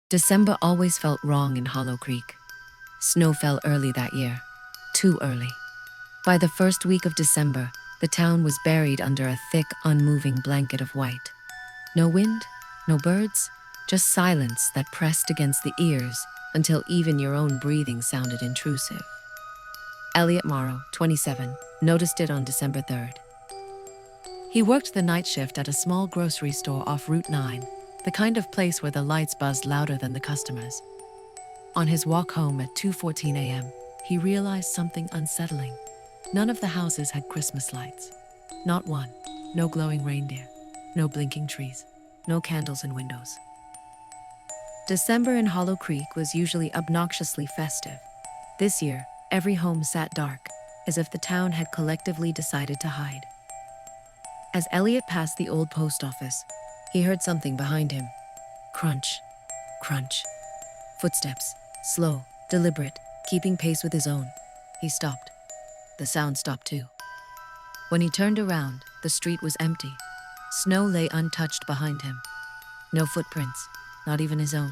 December always felt wrong in Hollow Creek. Snow fell early that year. Too early. By the first week of December, the town was buried under a thick, unmoving blanket of white. No wind, no birds, just silence that pressed against the ears until even your own breathing sounded intrusive. Elliot Morrow, 27, noticed it on December 3rd. He worked the night shift at a small grocery store off Route 9, the kind of place where the lights buzzed louder than the customers. On his walk home at 2:14 a.m., he realized something unsettling. None of the houses had Christmas lights. Not one. No glowing reindeer. No blinking trees. No candles in windows. December in Hollow Creek was usually obnoxiously festive. This year, every home sat dark, as if the town had collectively decided to hide. As Elliot passed the old post office, he heard something behind him. Crunch, crunch. Footsteps, slow, deliberate, keeping pace with his own. He stopped. The sound stopped too. When he turned around, the street was empty. Snow lay untouched behind him. No footprints, not even his own.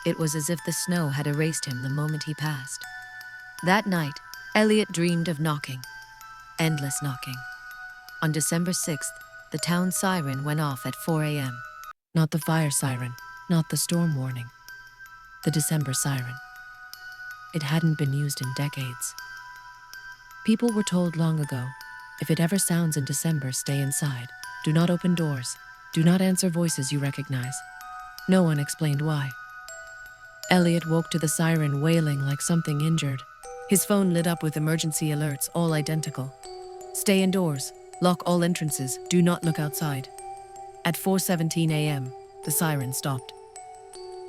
It was as if the snow had erased him the moment he passed. That night, Elliot dreamed of knocking. Endless knocking. On December 6th, the town siren went off at 4 a.m. Not the fire siren, not the storm warning. The December siren. It hadn't been used in decades. People were told long ago, if it ever sounds in December, stay inside. Do not open doors. Do not answer voices you recognize. No one explained why. Elliot woke to the siren wailing like something injured. His phone lit up with emergency alerts, all identical. Stay indoors. Lock all entrances. Do not look outside. At 4:17 a.m., the siren stopped.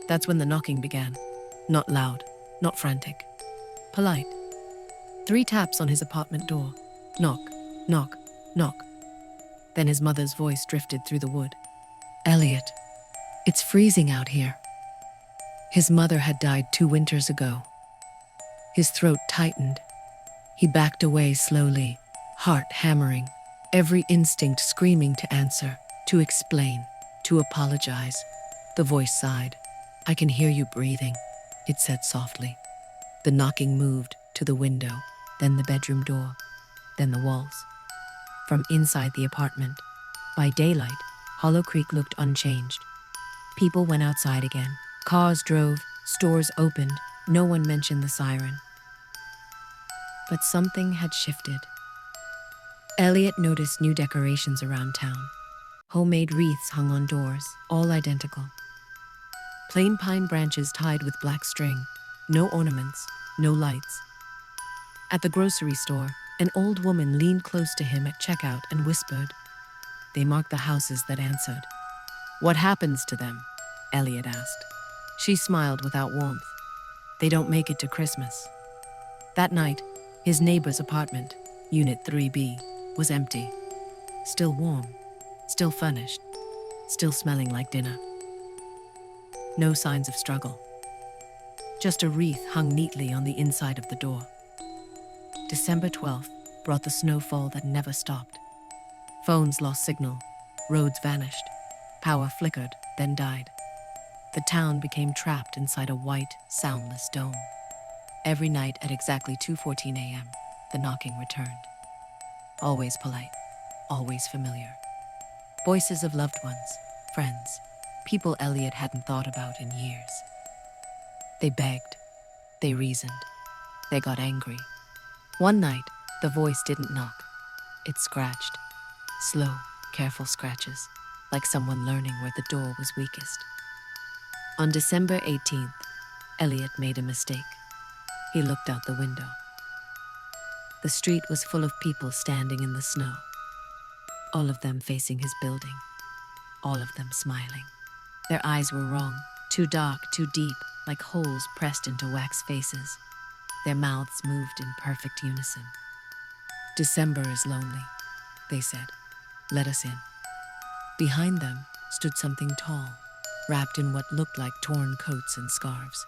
That's when the knocking began. Not loud, not frantic. Polite. 3 taps on his apartment door. Knock, knock, knock. Then his mother's voice drifted through the wood. Elliot, it's freezing out here. His mother had died 2 winters ago. His throat tightened. He backed away slowly, heart hammering, every instinct screaming to answer, to explain, to apologize. The voice sighed. I can hear you breathing, it said softly. The knocking moved to the window, then the bedroom door, then the walls. From inside the apartment, by daylight, Hollow Creek looked unchanged. People went outside again. Cars drove, stores opened. No one mentioned the siren. But something had shifted. Elliot noticed new decorations around town. Homemade wreaths hung on doors, all identical. Plain pine branches tied with black string. No ornaments, no lights. At the grocery store, an old woman leaned close to him at checkout and whispered. They mark the houses that answered. What happens to them? Elliot asked. She smiled without warmth. They don't make it to Christmas. That night, his neighbor's apartment, Unit 3B, was empty. Still warm, still furnished, still smelling like dinner. No signs of struggle. Just a wreath hung neatly on the inside of the door. December 12th brought the snowfall that never stopped. Phones lost signal. Roads vanished. Power flickered, then died. The town became trapped inside a white, soundless dome. Every night at exactly 2:14 a.m., the knocking returned. Always polite, always familiar. Voices of loved ones, friends, people Elliot hadn't thought about in years. They begged, they reasoned, they got angry. One night, the voice didn't knock. It scratched. Slow, careful scratches, like someone learning where the door was weakest. On December 18th, Elliot made a mistake. He looked out the window. The street was full of people standing in the snow. All of them facing his building. All of them smiling. Their eyes were wrong, too dark, too deep, like holes pressed into wax faces. Their mouths moved in perfect unison. December is lonely, they said. Let us in. Behind them stood something tall, wrapped in what looked like torn coats and scarves.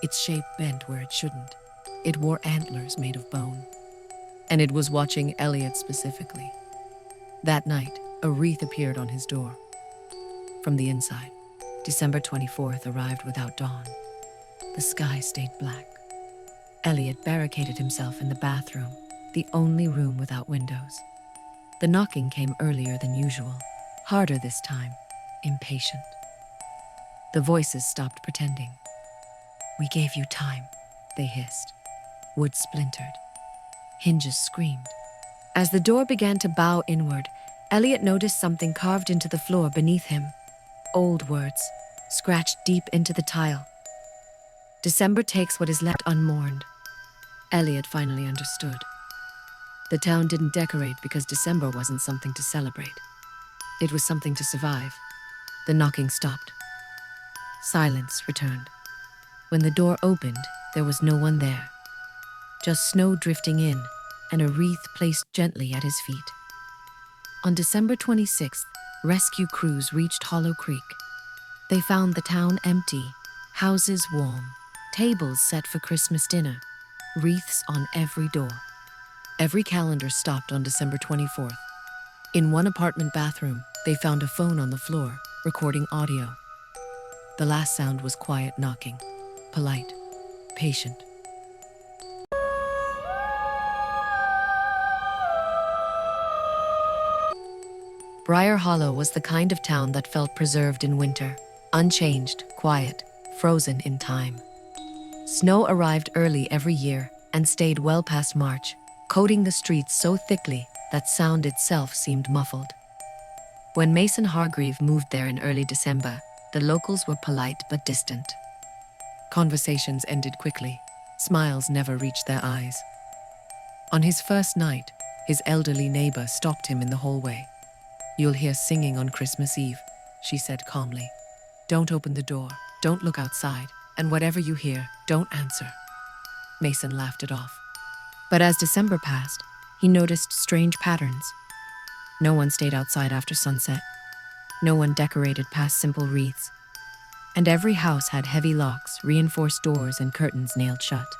Its shape bent where it shouldn't. It wore antlers made of bone. And it was watching Elliot specifically. That night, a wreath appeared on his door. From the inside, December 24th arrived without dawn. The sky stayed black. Elliot barricaded himself in the bathroom, the only room without windows. The knocking came earlier than usual, harder this time, impatient. The voices stopped pretending. "We gave you time," they hissed. Wood splintered. Hinges screamed. As the door began to bow inward, Elliot noticed something carved into the floor beneath him. Old words, scratched deep into the tile. "December takes what is left unmourned." Elliot finally understood. The town didn't decorate because December wasn't something to celebrate. It was something to survive. The knocking stopped. Silence returned. When the door opened, there was no one there. Just snow drifting in and a wreath placed gently at his feet. On December 26th, rescue crews reached Hollow Creek. They found the town empty, houses warm, tables set for Christmas dinner, wreaths on every door. Every calendar stopped on December 24th. In one apartment bathroom, they found a phone on the floor, recording audio. The last sound was quiet knocking, polite, patient. Briar Hollow was the kind of town that felt preserved in winter, unchanged, quiet, frozen in time. Snow arrived early every year and stayed well past March, coating the streets so thickly that sound itself seemed muffled. When Mason Hargreave moved there in early December, the locals were polite but distant. Conversations ended quickly. Smiles never reached their eyes. On his first night, his elderly neighbor stopped him in the hallway. "You'll hear singing on Christmas Eve," she said calmly. "Don't open the door, don't look outside, and whatever you hear, don't answer." Mason laughed it off. But as December passed, he noticed strange patterns. No one stayed outside after sunset. No one decorated past simple wreaths. And every house had heavy locks, reinforced doors, and curtains nailed shut.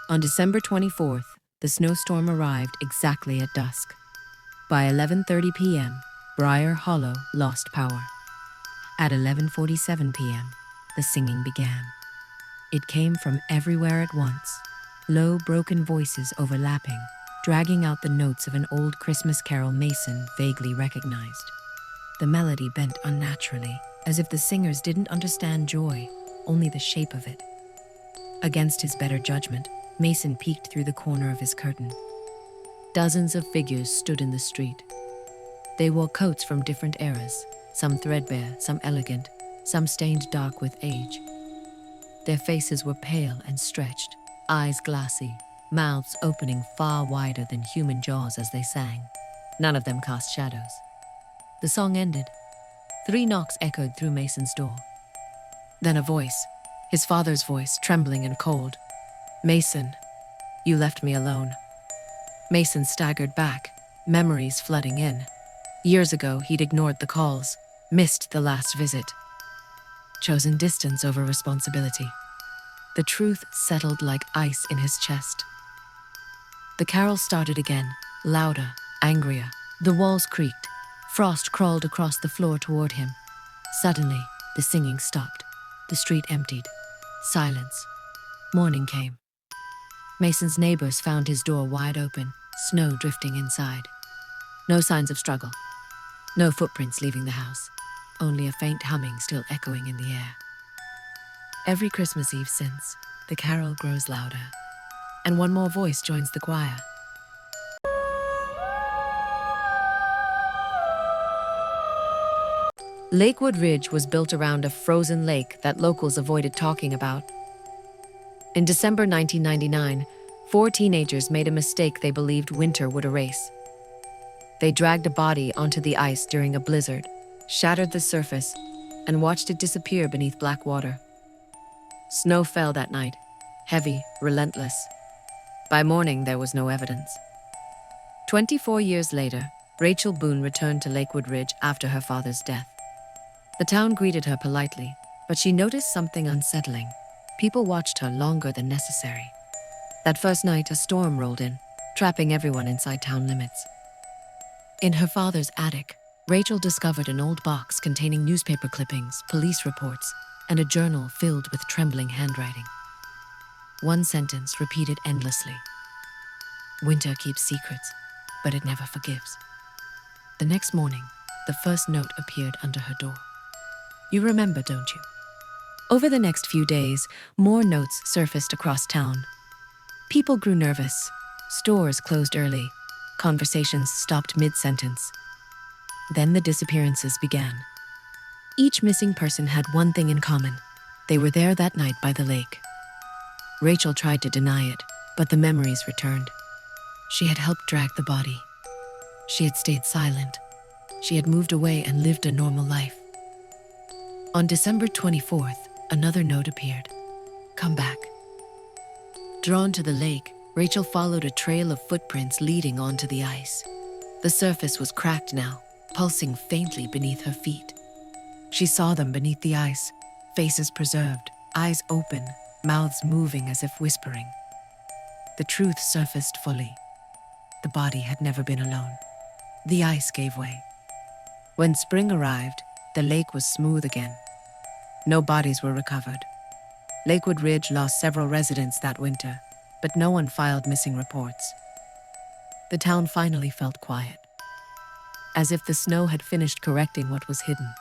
On December 24th, the snowstorm arrived exactly at dusk. By 11:30 p.m., Briar Hollow lost power. At 11:47 p.m., the singing began. It came from everywhere at once, low, broken voices overlapping, dragging out the notes of an old Christmas carol Mason vaguely recognized. The melody bent unnaturally, as if the singers didn't understand joy, only the shape of it. Against his better judgment, Mason peeked through the corner of his curtain. Dozens of figures stood in the street. They wore coats from different eras, some threadbare, some elegant, some stained dark with age. Their faces were pale and stretched, eyes glassy, mouths opening far wider than human jaws as they sang. None of them cast shadows. The song ended. 3 knocks echoed through Mason's door. Then a voice, his father's voice, trembling and cold. "Mason, you left me alone." Mason staggered back, memories flooding in. Years ago, he'd ignored the calls, missed the last visit, chosen distance over responsibility. The truth settled like ice in his chest. The carol started again, louder, angrier. The walls creaked. Frost crawled across the floor toward him. Suddenly, the singing stopped. The street emptied. Silence. Morning came. Mason's neighbors found his door wide open, snow drifting inside. No signs of struggle. No footprints leaving the house. Only a faint humming still echoing in the air. Every Christmas Eve since, the carol grows louder, and one more voice joins the choir. Lakewood Ridge was built around a frozen lake that locals avoided talking about. In December 1999, 4 teenagers made a mistake they believed winter would erase. They dragged a body onto the ice during a blizzard, shattered the surface, and watched it disappear beneath black water. Snow fell that night, heavy, relentless. By morning, there was no evidence. 24 years later, Rachel Boone returned to Lakewood Ridge after her father's death. The town greeted her politely, but she noticed something unsettling. People watched her longer than necessary. That first night, a storm rolled in, trapping everyone inside town limits. In her father's attic, Rachel discovered an old box containing newspaper clippings, police reports, and a journal filled with trembling handwriting. One sentence repeated endlessly. Winter keeps secrets, but it never forgives. The next morning, the first note appeared under her door. You remember, don't you? Over the next few days, more notes surfaced across town. People grew nervous. Stores closed early. Conversations stopped mid-sentence. Then the disappearances began. Each missing person had one thing in common. They were there that night by the lake. Rachel tried to deny it, but the memories returned. She had helped drag the body. She had stayed silent. She had moved away and lived a normal life. On December 24th, another note appeared. Come back. Drawn to the lake, Rachel followed a trail of footprints leading onto the ice. The surface was cracked now, pulsing faintly beneath her feet. She saw them beneath the ice, faces preserved, eyes open, mouths moving as if whispering. The truth surfaced fully. The body had never been alone. The ice gave way. When spring arrived, the lake was smooth again. No bodies were recovered. Lakewood Ridge lost several residents that winter, but no one filed missing reports. The town finally felt quiet, as if the snow had finished correcting what was hidden.